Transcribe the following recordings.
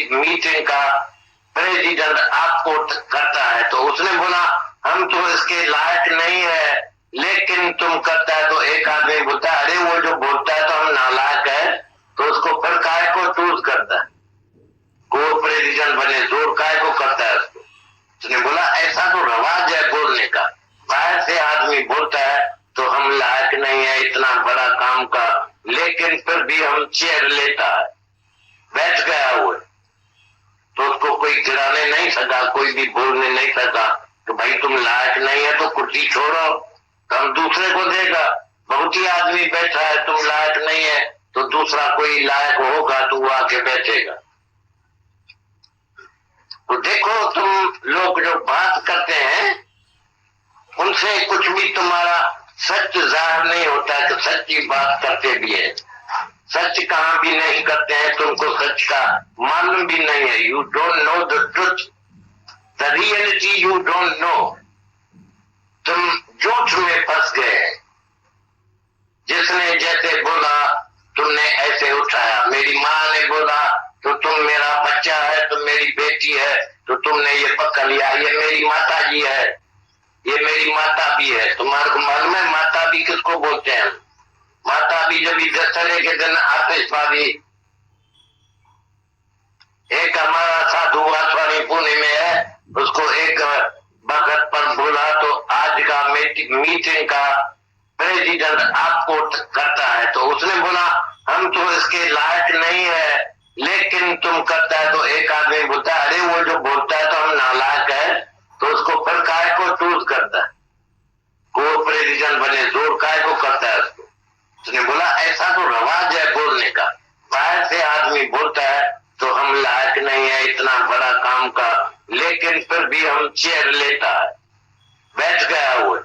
Meeting का president आपको करता है, तो उसने बोला हम तो इसके लायक नहीं है, लेकिन तुम करता है। तो एक आदमी बोलता है अरे वो जो बोलता है तो हम नालायक है, तो उसको फिर काय को चूज करता है, को प्रेसिडेंट बने, जोर काय को करता है उसको। उसने बोला ऐसा तो रवाज है बोलने का, बाहर से आदमी बोलता है तो हम लायक नहीं है इतना बड़ा काम का, लेकिन फिर भी हम चेयर लेता है, बैठ गया वो, तो उसको कोई गिराने नहीं सका, कोई भी बोलने नहीं सका तो भाई तुम लायक नहीं है तो कुर्सी छोड़ो, तो हम दूसरे को देगा। बहुत ही आदमी बैठा है, तुम लायक नहीं है तो दूसरा कोई लायक होगा तो वो आके बैठेगा। तो देखो तुम लोग जो बात करते हैं उनसे कुछ भी तुम्हारा सच जाहिर नहीं होता है, तो सच्ची बात करते भी है, सच कहाँ भी नहीं करते हैं, तुमको सच का मालूम भी नहीं है। You don't know the truth, the reality you don't know. तुम झूठ में फंस गए। जिसने जैसे बोला तुमने ऐसे उठाया, मेरी माँ ने बोला तो तुम मेरा बच्चा है, तुम मेरी बेटी है, तो तुमने ये पकड़ लिया, ये मेरी माता जी है, ये मेरी माता भी है। तुम्हारे को मालूम है माता भी किसको बोलते हैं? माता भी जब दशहरे के दिन आतिशबाजी, एक हमारा साधु वासवानी पुणे में है, उसको एक भगत पर बोला तो आज का मीटिंग का प्रेसिडेंट आपको करता है, तो उसने बोला हम तो इसके लायक नहीं है, लेकिन तुम करता है। तो एक आदमी बोलता है अरे वो जो बोलता है तो हम नालायक है, तो उसको फिर काय को चूज करता है, को प्रेसिडेंट बने, जोर काय को करता है उसको। उसने बोला ऐसा तो रवाज है बोलने का, बाहर से आदमी बोलता है तो हम लायक नहीं है इतना बड़ा काम का, लेकिन फिर भी हम चेयर लेता है, बैठ गया वो,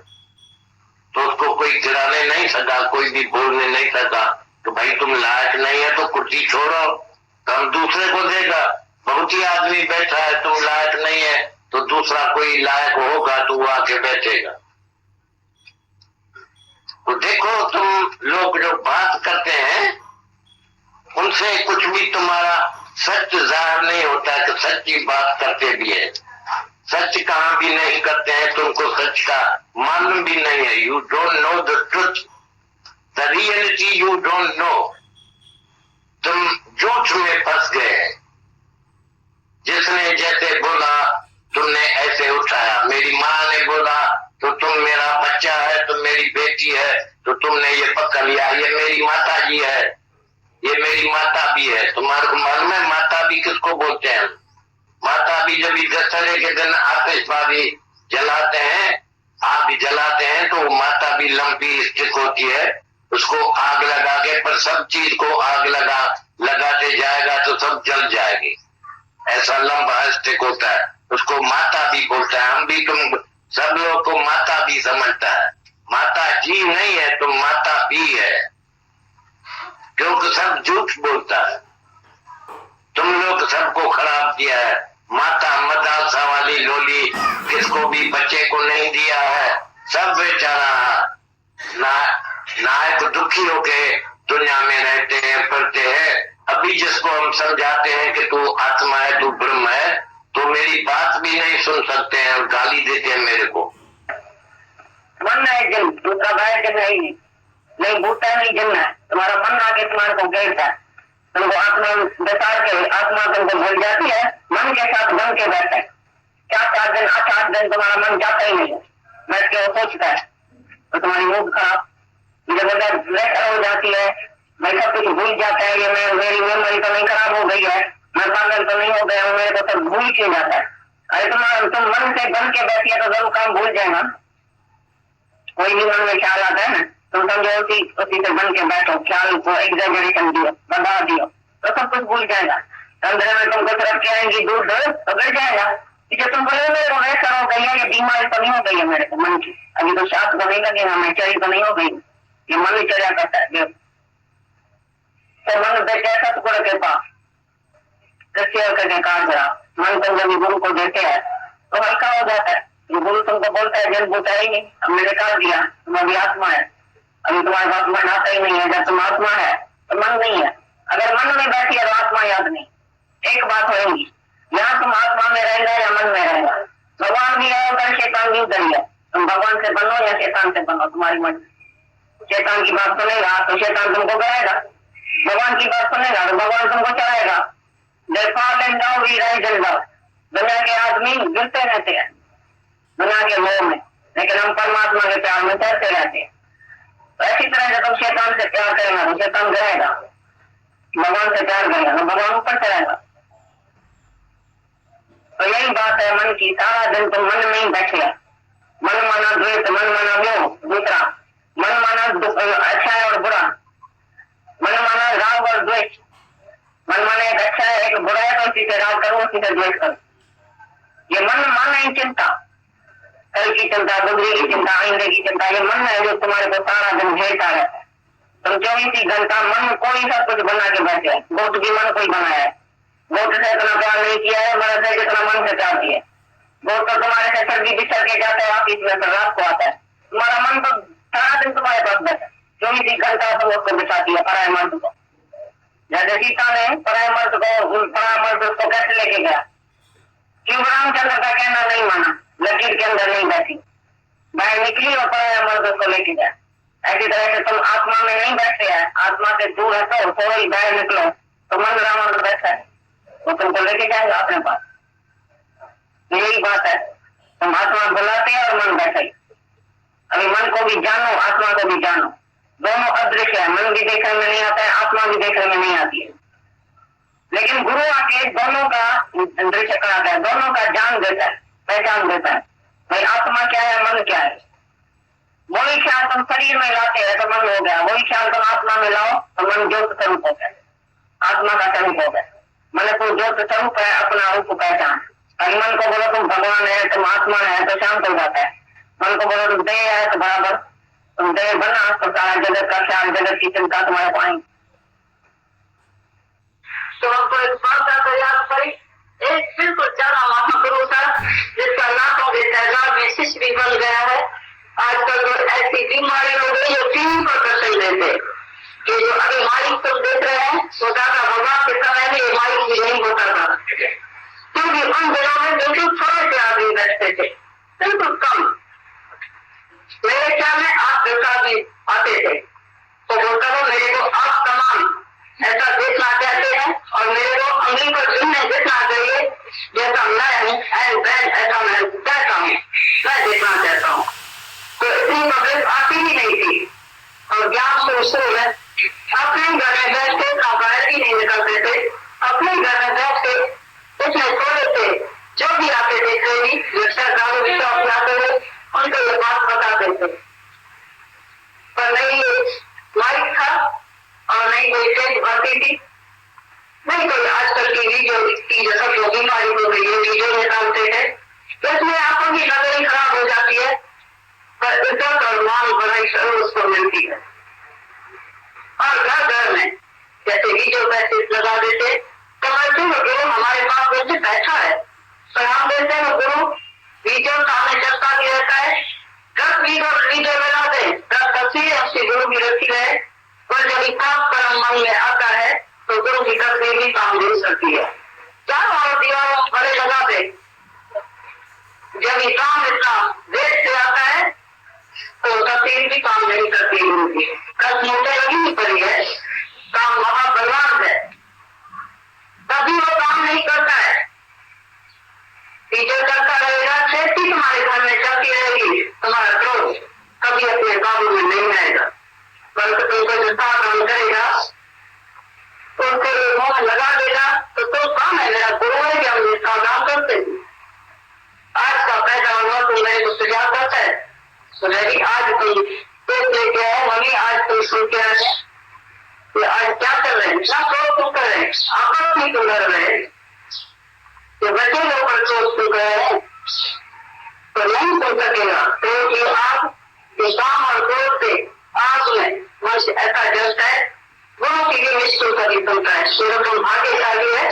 तो उसको कोई गिराने नहीं सका, कोई भी बोलने नहीं सका, तो भाई तुम लायक नहीं है तो कुर्सी छोड़ो, तो हम दूसरे को देगा। बहुत ही आदमी बैठा है, तुम लायक नहीं है तो दूसरा कोई लायक होगा तो वो आके बैठेगा। तो देखो तुम लोग जो बात करते हैं उनसे कुछ भी तुम्हारा सच जाहिर नहीं होता है, तो सच्ची बात करते भी है, सच कहाँ भी नहीं करते हैं, तुमको सच का मालूम भी नहीं है। You don't know the truth, the reality you don't know. तुम झूठ में फंस गए। जिसने जैसे बोला तुमने ऐसे उठाया, मेरी माँ ने बोला तो तुम मेरा बच्चा है, तुम मेरी बेटी है, तो तुमने ये पकड़ लिया, ये मेरी माता जी है, ये मेरी माता भी है। तुम्हारे को मालूम है माता भी किसको बोलते हैं? माता भी जब दशहरे के दिन आतिशबाजी जलाते हैं, आग जलाते हैं, तो माता भी लंबी स्टिक होती है, उसको आग लगा के, पर सब चीज को आग लगाते जाएगा तो सब जल जाएगी, ऐसा लंबा स्टिक होता है, उसको माता भी बोलता है। हम भी तुम सब लोग को माता भी समझता है, माता जी नहीं है तो माता भी है, क्योंकि सब झूठ बोलता है। तुम लोग सबको खराब किया है। माता मदरसा वाली लोली किसको भी बच्चे को नहीं दिया है, सब बेचारा नायक दुखी होके दुनिया में रहते हैं, फिरते हैं। अभी जिसको हम समझाते हैं कि तू आत्मा है, तू ब्रह्म है, तो मेरी बात भी नहीं सुन सकते हैं और गाली देते हैं मेरे को। मन है जन, दूसरा बाहर जन नहीं बूटा नहीं जमना, तुम्हारा मन आके तुम्हारे को घेरता है, तुमको आत्मा बेकार के आत्मा तुमको भूल जाती है, मन के साथ बन के बैठता है। 4 दिन 8 दिन तुम्हारा मन जाता ही नहीं है, बैठ के वो सोचता है, तो तुम्हारी मूड खराब जबरदस्त बेहतर हो जाती है। मैं सब कुछ भूल जाता है, ये मेरी मेमोरी तो नहीं खराब हो गई है, मैं पागल तो नहीं हो गया हूँ, मेरे को सब भूल क्यों जाता है? अरे तुम मन से बन के बैठिए तो जरूर काम भूल जाएगा। कोई भी मन में ख्याल आता है ना, तुम समझो उसी से बन के बैठो, ख्याल को एग्जैजरेशन दियो, बढ़ा दियो, तो सब कुछ भूल जाएगा। अंदर में तुमको तरफ क्या आएंगी, दूध तो गिर जाएगा। जो तुम बोले मेरे को वैसा हो गई है, ये बीमारी तो नहीं हो गई है मेरे को मन की, अभी तो शाप तो नहीं लगेगा, मैं चरी तो नहीं हो गई, ये मन ही चढ़ा करता है। तो मन बैठे सतगुरु के पास करके काट जरा, मन तुम जब गुरु को देते हैं तो हल्का हो जाता है। जो गुरु तुमको बोलता है जन बोलता ही नहीं, हमने निकाल दिया, तुम अभी आत्मा है, अभी तुम्हारे पास मन आता ही नहीं है। जब तुम आत्मा है तो मन नहीं है, अगर मन में बैठी है तो आत्मा याद नहीं, एक बात होगी, यहाँ तुम आत्मा में रहेगा या मन में रहेगा। भगवान भी है उधर, शैतान भी उधर है। तुम भगवान से बनो या शैतान से बनो, तुम्हारी मर्जी। शैतान की बात सुनेगा तो शैतान तुमको कराएगा, भगवान की बात सुनेगा तो भगवान तुमको चलाएगा। दुनिया के आदमी गिरते रहते हैं दुनिया के मोह में, लेकिन हम परमात्मा के प्यार में तैरते रहते हैं। तो ऐसी तरह जब तुम शैतान से प्यार करेगा तो शैतान गिरेगा, भगवान से प्यार करेगा तो भगवान ऊपर चढ़ेगा। तो यही बात है मन की। सारा दिन तुम मन में ही बैठे, मन माना द्वेष, मन माना मोह, दूसरा मन माना अच्छा है और बुरा, मन माना राग और द्वेष। मन माना एक अच्छा है एक बुरा है तो उसी से राग करो, उसी से द्वेष करो। ये मन माना ही चिंता, कल की चिंता, गुजरी की चिंता, आइंदे की चिंता, ये मन है जो तुम्हारे को सारा दिन घेरता रहता है। तुम 24 घंटा मन को ही सब कुछ बना के बैठे। गोट भी मन को ही बनाया है, गोट से इतना प्यार नहीं किया है मन से जितना मन से प्यार किया है। गोट तो तुम्हारे से सर्दी बिछड़ के जाता है ऑफिस में, फिर रात को आता है। तुम्हारा मन तो सारा दिन तुम्हारे पास बैठा, 24 घंटा तुम उसको बिछाती है पराय मर्द को। जैसे सीता ने पराय मर्द उसको कैसे लेके गया, क्यों रामचंद्र का कहना नहीं माना, लकीर के अंदर नहीं बैठी, बाहर निकली और पराया मर्द उसको लेके गया। ऐसी तरह से तुम आत्मा में नहीं बैठे हैं, आत्मा से दूर हटो, थोड़ा ही बाहर निकलो तो मन रावण में बैठा है, वो तुमको लेके जाएगा अपने पास। यही बात है, तुम आत्मा बुलाते हैं और मन बैठे। अभी मन को भी जानो, आत्मा को भी जानो, दोनों अदृश्य है। मन भी देखने में नहीं आता है, आत्मा भी देखने में नहीं आती है, लेकिन गुरु आके दोनों का दृश्य कराता है, दोनों का जान देता है, पहचान देता है भाई आत्मा क्या है मन क्या है। वही ख्याल तुम शरीर में लाते हैं तो मन हो गया, वही ख्याल तुम आत्मा में लाओ तो मन ज्योत स्वरूप हो गया, आत्मा का स्वरूप हो गया। मन को ज्योत स्वरूप है, अपना रूप पहचान। अगर मन को बोलो तुम भगवान है, तुम आत्मा है तो शांत हो जाता है। मन को बोलो तुम देह है तो बराबर तुम देह बना तो सारा जगत का ख्याल, जगत की चिंता तुम्हारे को आएंगे। तो हमको एक बात याद पड़ी, एक बिल्कुल ज्यादा महापुरुष था जिसका लाखों के तादाद में शिष्य भी बन गया है। आजकल तो ऐसी बीमारी हो गई जो टीवी पर दर्शन देते कि जो अभी माइक तुम देख रहे हैं वो दादा भगवान के समय में ये माइक भी नहीं होता था, क्योंकि उन दिनों में बिल्कुल थोड़े से आदमी बैठते थे, बिल्कुल कम। मेरे ख्याल में आप दस आदमी आते थे तो बोलता था मेरे को आप तमाम ऐसा देखना चाहते हैं और मेरे को अंगली पर जिन्हें देखना चाहिए जैसा मैं हूँ ऐसा मैं चाहता हूँ, मैं देखना चाहता हूँ। तो इतनी पब्लिक आती ही नहीं थी और ज्ञान शुरू है। अपने घर में बैठ के बाहर ही नहीं निकलते थे, अपने घर में बैठ के उसमें थोड़े थे जो भी आते थे ट्रेनिंग सरकार विश्वास आते थे उनको ये बात बताते थे। पर नहीं माइक था और नहीं कोई टेंट भरती थी, नहीं कोई आजकल की वीडियो की जैसा जो बीमारी हो गई है वीडियो निकालते हैं तो इसमें आंखों की नजर ही खराब हो जाती है, पर इज्जत और मान बढ़ाई जरूर उसको मिलती है। और घर घर में जैसे वीडियो मैसेज लगा देते तो वैसे गुरु हमारे पास वैसे बैठा है पर हम देते हैं गुरु वीडियो सामने चलता भी रहता है, 10 वीडियो लगा दे, 10 तस्वीरें उसकी गुरु की रखी है, पर जब इतना परम मन में आता है तो गुरु की तस्वीर भी काम दे सकती है। चारों और दीवारों भरे लगा दे, जब काम इतना देर से आता है तो तस्वीर भी काम नहीं करती गुरु की। कस मुझे लगी पड़ी है, काम महाबलवान है, तभी वो काम नहीं करता है। टीचर करता रहेगा, खेती तुम्हारे घर में चलती रहेगी, तुम्हारा क्रोध कभी अपने काबू में नहीं आएगा, बल्कि तुमको जितना काम करेगा उनको मोह लगा देगा तो तुम काम है मेरा गुरु है कि हम इसका काम करते हैं। आज का पैदा हुआ तो मेरे को सुझाव करता है सुनेगी आज तुम पेट लेके आए मम्मी, आज तुम सुन के आए तो आज क्या कर रहे हैं, क्या क्रोध तुम कर रहे हैं, आपस में तुम कर रहे हैं, तो बच्चे लोग पर क्रोध तुम कर रहे हैं तो नहीं सुन सकेगा, क्योंकि आप काम और क्रोध से आप में मनुष्य ऐसा जलता है। गुरु की भी निष्ठुर कभी सुनता है, तो तुम भाग्यशाली है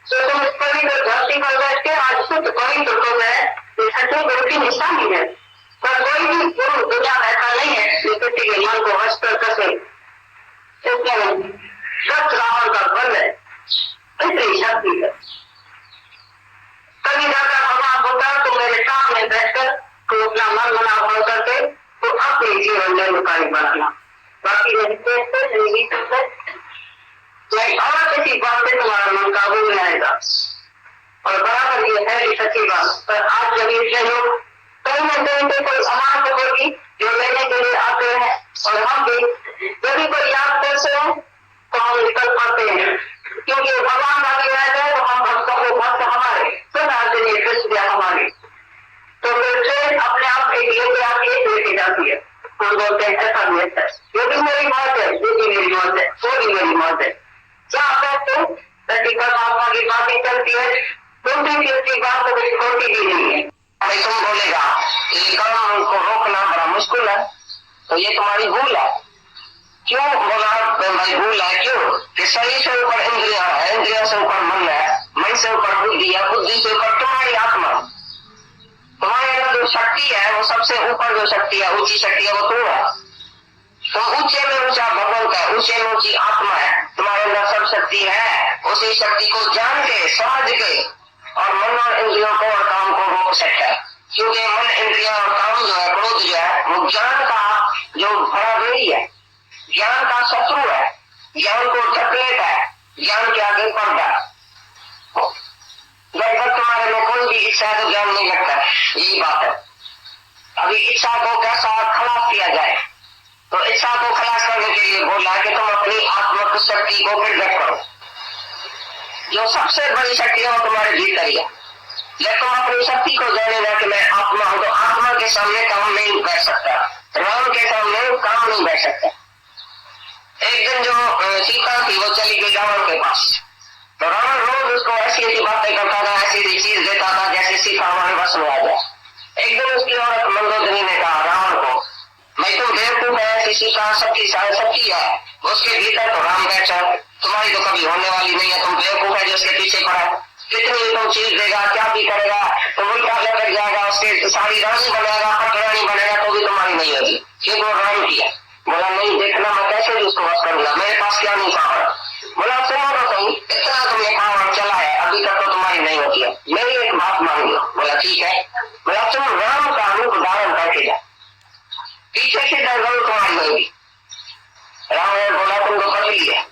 तो तुम इस पवित्र धरती पर बैठ के आज शुद्ध पवित्र हो गए, ये सच्चे गुरु की निशानी है। पर कोई भी गुरु दुनिया में ऐसा नहीं है जो किसी के मन को हंस कर कसे, इसमें सच रावण का बल है, इसलिए जाती है। कभी ज्यादा भगवान होता है तो मेरे सामने बैठकर तो अपना मन मना भाव करके तो अपने जीवन में रुकाई बनाना, बाकी और किसी बात से तुम्हारा मन काबू में आएगा। और बराबर ये है कि सच्ची बात, पर आज जब ये लोग कहीं न कहीं पे कोई अमानत होगी जो लेने के लिए आते हैं, और हम भी जब भी कोई याद करते हैं तो हम निकल पाते हैं, क्योंकि भगवान बाकी रहते हैं तो हम भक्तों को भक्त हमारे सदाचनीय कृष्ण हमारे, तो फिर ट्रेन अपने आप एक लेके आके लेके जाती है। हम बोलते हैं ऐसा भी है, ये भी मेरी मौत है, ये भी मेरी मौत है, वो भी मेरी मौत है। क्या कहते परमात्मा की बातें चलती है, तुम भी किसी बात को कुछ छोटी भी नहीं है। भाई तुम बोलेगा ये कर्म को रोकना बड़ा मुश्किल है, तो ये तुम्हारी भूल है। क्यों बोला भाई भूल है? क्यों कि शरीर से ऊपर इंद्रिया है, इंद्रिया से ऊपर मन है, मन से ऊपर बुद्धि है, बुद्धि से ऊपर तुम्हारी आत्मा। तुम्हारे अंदर जो शक्ति है वो सबसे ऊपर जो शक्ति है, ऊंची शक्ति है, वो तुम है। तुम ऊंचे में ऊंचा भगवंत है, ऊंचे में ऊंची आत्मा है, तुम्हारे अंदर सब शक्ति है। उसी शक्ति को जान के समझ के और मन और इंद्रियों को और काम को रोक सकता है, क्योंकि मन इंद्रिया और काम जो है, क्रोध जो है, वो ज्ञान का जो भरावेरी है, ज्ञान का शत्रु है, ज्ञान को चकलेट है, ज्ञान के आगे पर्दा है। जब तक तुम्हारे में कोई भी इच्छा है तो ज्ञान नहीं लगता, यही बात है। अभी इच्छा को कैसा खलास किया जाए, तो इच्छा को खलास करने के लिए बोला कि तुम अपनी आत्मक शक्ति को प्रकट करो। जो सबसे बड़ी शक्ति है वो तुम्हारे भीतर ही है। जब तुम अपनी शक्ति को जानेगा कि मैं आत्मा हूं, तो आत्मा के सामने काम नहीं बैठ सकता, राम के सामने काम नहीं बैठ सकता। एक दिन जो सीता थी वो चली गई रावण के पास, तो रावण रोज उसको ऐसी ऐसी बातें करता था, ऐसी ऐसी चीज देता था जैसे सीता हमारे बस में आ जाए। एक दिन उसकी औरत मंदोदरी ने कहा रावण को, भाई तुम बेवकूफ है, ऐसी सीता सबकी सबकी है, उसके भीतर तो राम बैठा, तुम्हारी तो कभी होने वाली नहीं है, तुम बेवकूफ है जो उसके पीछे पड़ा है। कितनी तुम चीज देगा, क्या भी करेगा, तो उल्टा लग जाएगा, उसके सारी रानी बनेगा, पटरानी बनेगा, तो भी तुम्हारी नहीं होगी, क्योंकि वो राम की है। बोला नहीं, देखना मैं कैसे भी उसको वश करूंगा, मेरे पास क्या नहीं पावर। बोला सुनो तो सही, इतना तुमने पावर चला है, अभी तक तो तुम्हारी नहीं होती है, मेरी एक बात मान लो। बोला ठीक है। बोला तुम राम का रूप धारण करके जाओ, पीछे से दर्द तुम्हारी होगी। राम ने बोला तुम तो पतली है,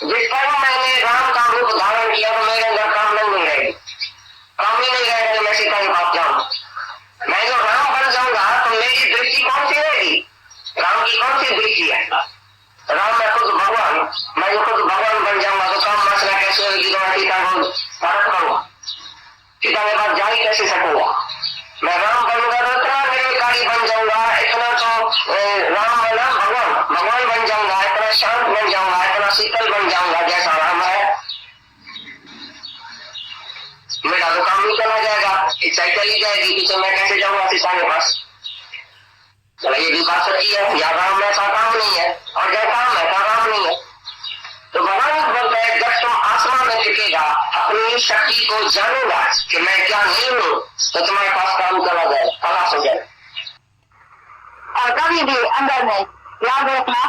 जिस पर मैंने राम का रूप धारण किया तो मेरे अंदर काम नहीं रहेगी, काम ही नहीं रहेगा, मैं सीता के पास जाऊँ। मैं जो राम बन जाऊंगा तो मेरी दृष्टि कौन सी रहेगी, राम की कौन सी दृष्टि है? राम मैं खुद भगवान, मैं जो खुद भगवान बन जाऊंगा तो काम मसला कैसे होगी, तो मैं सीता को भारत करूंगा, सीता के पास जा ही कैसे सकूंगा। मैं राम बनूंगा तो इतना निरंकारी बन जाऊंगा, इतना तो राम बना भगवान बन जाऊंगा, इतना शांत बन जाऊंगा, इतना शीतल बन जाऊंगा जैसा राम है। मेरा तो काम नहीं चला जाएगा, इच्छा चली जाएगी, पीछे मैं कैसे जाऊंगा सीता के पास। चला ये भी बात सच्ची है, या राम में ऐसा काम नहीं है, और जैसा काम ऐसा राम नहीं है। तो भगवान बोलता है जब तुम आसमान में टिकेगा, अपनी शक्ति को जानेगा कि मैं क्या नहीं हूँ, तो तुम्हारे पास काम चला जाए, खलास हो जाए। और कभी भी अंदर में याद रखना,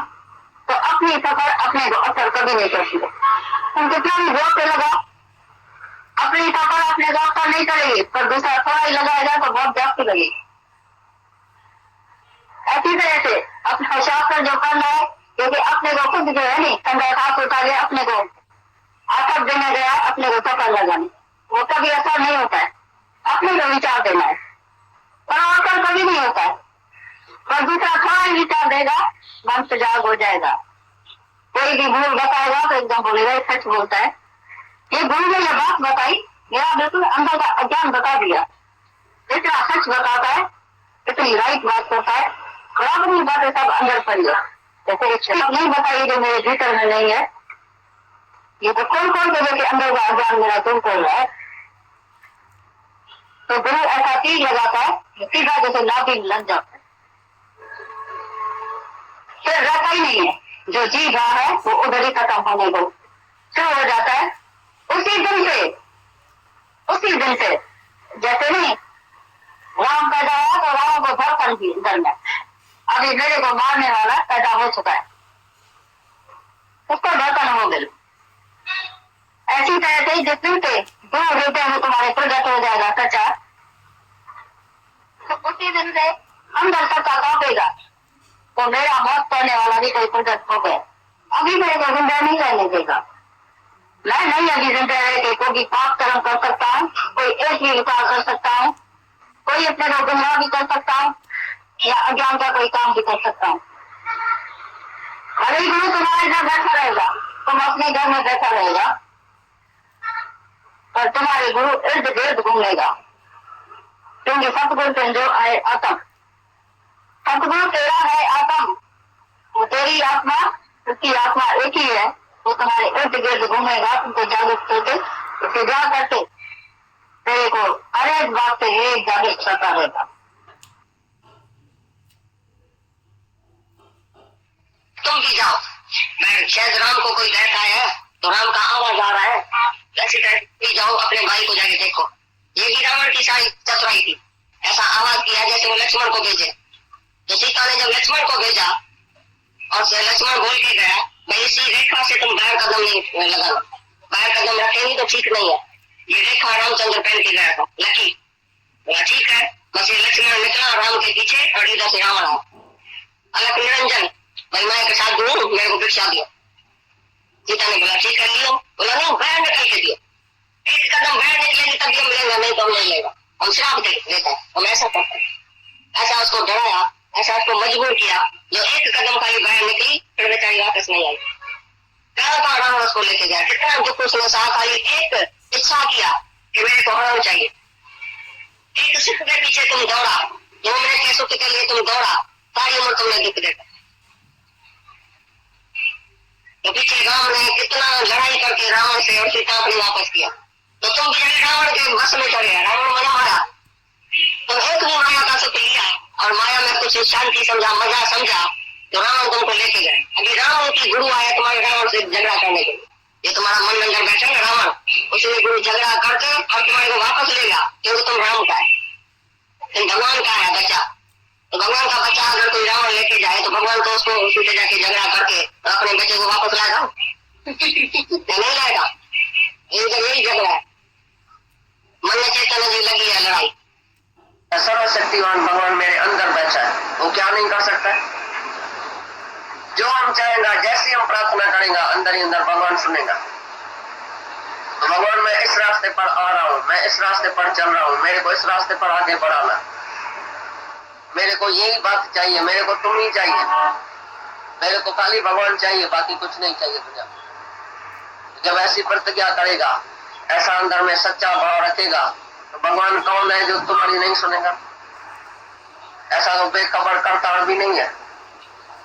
तो अपनी सफर अपने को असर कभी नहीं करती है। तुम कितना भी जोर पे लगा, अपनी सफर अपने को असर नहीं करेगी, पर दूसरा थोड़ा ही लगाएगा तो बहुत जास्ती लगेगी। ऐसी तरह से अपना शास्त्र जो करना है, क्योंकि अपने को खुद जो है नहीं संदेश हाथ उठा के अपने को असर देने गया, अपने को सफर लगाने, वो कभी असर नहीं होता है। अपने को विचार देना है, पर असर कभी नहीं होता है। पर दूसरा थोड़ा ही विचार देगा, मन से जाग हो जाएगा। कोई भी भूल बताएगा तो एकदम बोलेगा ये सच बोलता है, ये भूल में यह बात बताई, मेरा बिल्कुल अंदर का अज्ञान बता दिया, इतना सच बताता है, इतनी राइट बात करता है, खराब नहीं बातें सब अंदर पड़ी है। जैसे नहीं बताइए जो मेरे भीतर में नहीं है, ये तो कौन कौन से के अंदर का अज्ञान मेरा तुम खोल रहा है। तो गुरु ऐसा चीज लगाता है सीधा जैसे नाभिन लग जाता है, फिर रहता ही नहीं है, जो जी रहा है वो उधर ही खत्म होने को शुरू हो जाता है। उसी दिन से जैसे नहीं राम पैदा हुआ तो राम को धड़कन की अंदर में अभी मेरे को मारने वाला पैदा हो चुका है, उसको धड़कन हो गई। ऐसी तरह से जितने से 2 बेटे में तुम्हारे प्रगट हो जाएगा कच्चा, तो उसी दिन से अंदर तक का कांपेगा, तो मेरा मौत करने वाला भी कोई प्रगट हो गया। अभी मेरे को जिंदा नहीं रहने देगा। मैं नहीं अभी जिंदा रह के कोई पाप कर्म कर सकता हूँ, कोई एक भी विकार कर सकता हूँ, कोई अपने को गुमराह भी कर सकता हूँ या अज्ञान का कोई काम भी कर सकता हूँ। अरे गुरु तुम्हारे घर बैठा रहेगा, तुम अपने घर में बैठा रहेगा, पर तुम्हारे गुरु इर्द गिर्द घूमेगा, क्योंकि सतगुरु से जो है आत्म, सतगुरु तेरा है आत्म, वो तेरी आत्मा, उसकी आत्मा एक ही है, वो तुम्हारे इर्द गिर्द घूमेगा, तुमको जागृत करके उसे जा करके तेरे को हर एक बात से एक जागृत करता रहेगा। तुम भी जाओ, मैं शायद राम को कोई कहता है तो राम का आवाज आ रहा है, ऐसे कहते जाओ, अपने भाई को जाके देखो। ये भी रावण की सारी चतुराई थी, ऐसा आवाज किया जैसे वो लक्ष्मण को भेजे। तो सीता ने जब लक्ष्मण को भेजा और लक्ष्मण बोल के गया, भाई इसी रेखा से तुम बाहर कदम नहीं लगाना, बाहर कदम रखेंगे तो ठीक नहीं है, ये रेखा रामचंद्र पहन के गया था। लकी बोला ठीक है, बस ये लक्ष्मण निकला राम के पीछे और इधर से रावण आया। अलग निरंजन, भाई मैं एक साथ दूं, मेरे को भिक्षा दियो। सीता ने बोला ठीक है लियो। बोला नहीं, बाहर निकल के दियो, एक कदम बाहर निकलेगी तभी हम मिलेगा, नहीं तो हम नहीं लेगा, हम श्राप देता है, हम ऐसा करते हैं। ऐसा उसको डराया, ऐसा उसको मजबूर किया, जो एक कदम का ही बाहर निकली फिर बेचारी वापस नहीं आई। कहाँ रावण उसको लेके गया, कितना दुख उसने सहा, खाली एक इच्छा किया कि मेरे को हरण चाहिए। एक सुख के पीछे तुम दौड़ा, 2 मिनट के सुख के लिए तुम दौड़ा, सारी उम्र तुमने दुख देखा। तो पीछे राम ने कितना लड़ाई करके रावण से और सीता को वापस किया। तो तुम भी रावण के बस में चढ़े, रावण मना मारा, तुम एक भी माया का सुख लिया और माया में कुछ शांति समझा, मजा समझा, तो रावण तुमको लेके गए। अभी रावण की गुरु आया तुम्हारे रावण से झगड़ा करने के लिए, ये तुम्हारा मन अंदर बैठा ना रावण, उसने गुरु झगड़ा करके और तुम्हारे को वापस ले गया, क्योंकि तुम राम का है, तुम भगवान का है बच्चा। तो भगवान का बच्चा अगर कोई रावण लेके जाए तो भगवान तो उसको उसी से जाके झगड़ा करके तो अपने बच्चे को वापस लाएगा नहीं लाएगा। यही झगड़ा है, मन में चेतना जी लगी है लड़ाई। सर्वशक्तिवान भगवान मेरे अंदर बैठा है, वो क्या नहीं कर सकता है? जो हम चाहेंगे, जैसी हम प्रार्थना करेंगे, अंदर ही अंदर भगवान सुनेगा। तो भगवान मैं इस रास्ते पर आ रहा हूँ, मैं इस रास्ते पर चल रहा हूँ, मेरे को इस रास्ते पर आगे बढ़ाना, मेरे को यही बात चाहिए, मेरे को तुम ही चाहिए, मेरे को खाली भगवान चाहिए, बाकी कुछ नहीं चाहिए तुझे। जब ऐसी प्रतिज्ञा करेगा, ऐसा अंदर में सच्चा भाव रखेगा, तो भगवान कौन है जो तुम्हारी नहीं सुनेगा? ऐसा तो बेखबर करता भी नहीं है।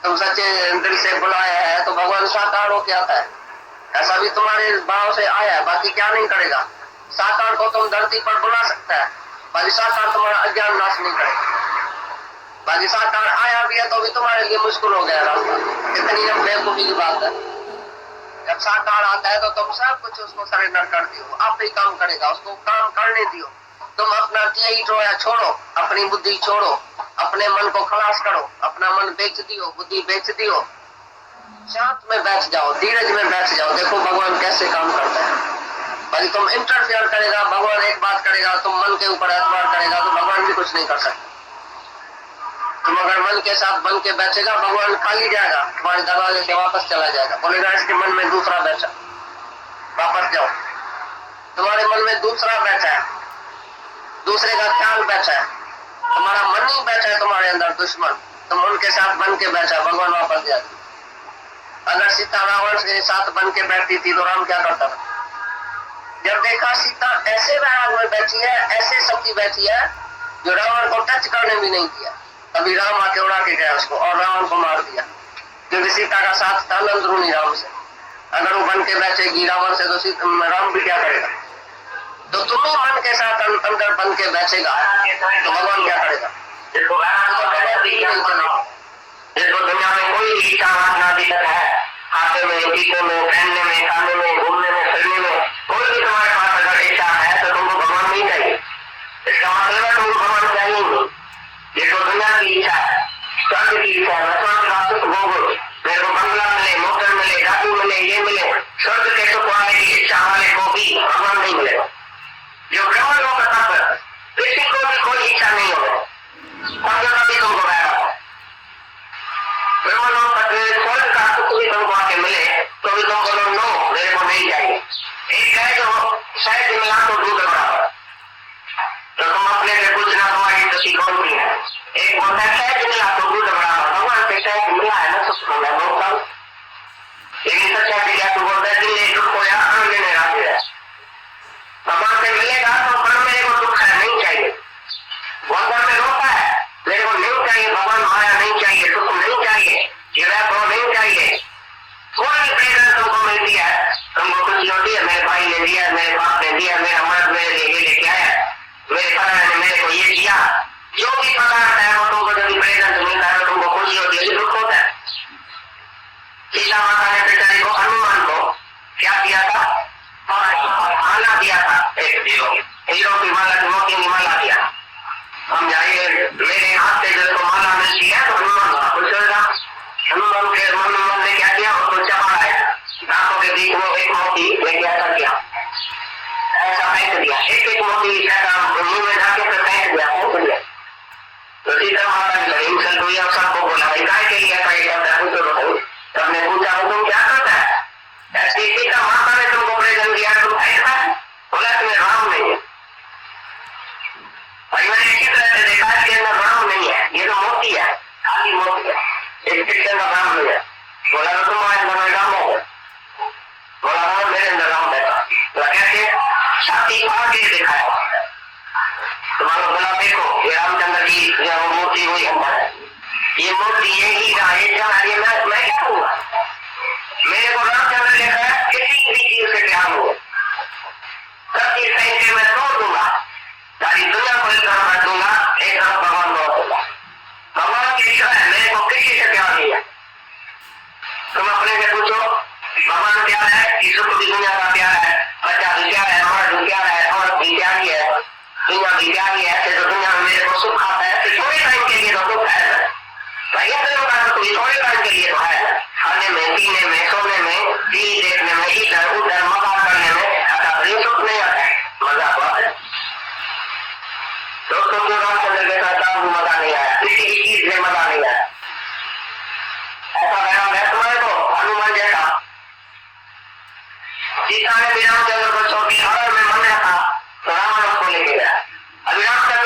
तुम सच्चे दिल से बुलाया है तो भगवान साकार होके आता है, ऐसा भी तुम्हारे भाव से आया है, बाकी क्या नहीं करेगा। साकार को तुम धरती पर बुला सकता है, बाकी साकार तुम्हारा अज्ञान नाश नहीं करेगा। बाकी साकार आया भी है तो भी तुम्हारे लिए मुश्किल हो गया रास्ता, इतनी बेवकूफी की बात है। जब साकार आता है तो तुम सब कुछ उसको सरेंडर कर दियो, आप ही काम करेगा, उसको काम करने दियो। तुम अपना रोया छोड़ो, अपनी बुद्धि छोड़ो, अपने मन को खलास करो, अपना मन बेच दियो, बुद्धि बेच दियो, शांत में बैठ जाओ, धीरज में बैठ जाओ, देखो भगवान कैसे काम करता है। भाई तुम इंटरफेयर करेगा, भगवान एक बात करेगा, तुम मन के ऊपर एतबार करेगा तो भगवान भी कुछ नहीं कर सकता। तुम अगर मन के साथ बन के बैठेगा, भगवान खाली जाएगा, तुम्हारे दरवाजे से वापस चला जाएगा, बोलेगा इसके मन में दूसरा बैठा, वापस जाओ। तुम्हारे मन में दूसरा बैठा है, दूसरे का ख्याल बैठा है, तुम्हारा मन ही बैठा है तुम्हारे अंदर दुश्मन, तुम उनके साथ बन के बैठा, भगवान वापस जाते। अगर सीता रावण के साथ बन के बैठती थी तो राम क्या करता था? जब देखा सीता ऐसे वैराग में बैठी है, ऐसे शक्ति बैठी है जो रावण को टच करने भी नहीं दिया, तभी राम आके उड़ा के गया उसको और रावण को मार दिया, क्योंकि सीता का साथ था अंदरूनी राम से। अगर वो बन के बैठेगी रावण से तो राम भी क्या करेगा? तो तुम्हें मन के साथ अंदर बन के बैठेगा तो भगवान क्या करेगा? देखो दुनिया में कोई इच्छा वासना अभी तक है, खाते में, पीते में, पहनने में, खाने में, घूमने में, फिरने में, कोई भी तुम्हारे पास अगर इच्छा है तो तुमको भगवान नहीं चाहिए। इसका मतलब है तुमको भगवान चाहिए नहीं। देखो दुनिया की इच्छा है, स्वर्ग की इच्छा है, मैं स्वर्ग का सुख भोगो, मेरे को बंगला मिले, मोटर मिले, धातु मिले, ये मिले, स्वर्ग के सुख पाने की इच्छा वाले को भी भगवान नहीं मिलेगा। जो ब्रह्म लोक तक किसी को भी कोई इच्छा नहीं होगा तब कभी तुमको आएगा। ब्रह्म लोक तक स्वर्ग का सुख भी तुमको आके मिले तो भी तुम बोलो नो, मेरे को नहीं चाहिए। एक है जो शायद मिला तो दूध बराबर, तो तुम अपने से पूछना तुम्हारी खुशी कौन सी है। एक बोलता है शायद मिला तो दूध बराबर, भगवान से शायद मिला है ना सुख मिला बोलता हूँ। लेकिन सच्चा दिया तो बोलता है कि दुख को यहाँ आनंद लेने राजी है। भगवान से मिलेगा तो पर मेरे को दुख है नहीं चाहिए। भगवान में रोता है मेरे को नहीं चाहिए, भगवान माया नहीं चाहिए, सुख नहीं चाहिए, जीवन नहीं चाहिए। कोई प्रेरणा तुमको मिलती है, तुमको खुशी होती है, मेरे भाई ने दिया, मेरे बाप ने दिया, मेरा मर्द मेरे लिए लेके आया, मेरे पिता ने मेरे को ये दिया, जो भी पदार्थ है वो तुमको जब प्रेरणा मिलता है तुमको खुशी होती है, दुख होता है। सीता माता ने बेचारी को हनुमान को क्या दिया था? माला दिया था, एक हीरो की माला की मोती की माला दिया। हम जाइए मेरे हाथ से जब तो माला मिलती है तो हनुमान खुश होगा। हनुमान के मन ने क्या किया, उसको चबाया, दांतों के बीच में एक मोती लेके ऐसा किया, ऐसा फेंक दिया, एक एक मोती ऐसा मुंह में जाके फिर फेंक दिया, फेंक दिया। तो सीता माता ने हिंसल हुई और सबको बोला भाई काय के लिए ऐसा ही करता है, पूछो बताओ। सबने पूछा तुम क्या करता है? ऐसी सीता माता ने तुमको प्रेजन दिया, तुम ऐसा बोला तुम्हें राम नहीं है। भाई मैंने इसी तरह से देखा इसके अंदर राम नहीं है, ये तो मोती है, खाली मोती है, इसके अंदर राम नहीं है। बोला तो तुम्हारे अंदर राम हो, बोला मेरे अंदर राम बैठा। तो कैसे शक्ति आगे दिखाया तुम्हारा, बोला देखो ये रामचंद्र की मूर्ति हुई है, ये मूर्ति ये हीरा ये जवाहर, ये मैं क्या दूंगा? मेरे को रामचंद्र लिखा है, किसी भी चीज से क्या हुआ सब चीज कहीं के मैं तोड़ दूंगा, सारी दुनिया को एक तरफ रख दूंगा, एक तरफ भगवान को दूंगा। भगवान की लिखा है मेरे को किसी से प्यार नहीं है। तुम अपने से पूछो भगवान प्यार है कि सुख भी दुनिया का प्यार है, बच्चा भी प्यार है, मर्द भी प्यार है, औरत भी प्यारी है, दुनिया भी प्यारी है। ऐसे तो दुनिया में मेरे को सुख आता है, फिर थोड़े टाइम के लिए तो दुख है भाई, थोड़े टाइम के लिए तो है, खाने में पीने में सोने में टीवी देखने में इधर उधर मजाक करने में, ऐसा कभी सुख नहीं आता है, मजाक बात है। दोस्तों जो रामचंद्र के साथ मजा नहीं आया, किसी भी चीज में मजा नहीं आया। ऐसा बयान है तुम्हारे को हनुमान जैसा, सीता ने भी रामचंद्र को सौंपी और में मन रखा तो रावण उसको लेके गया। अभी रामचंद्र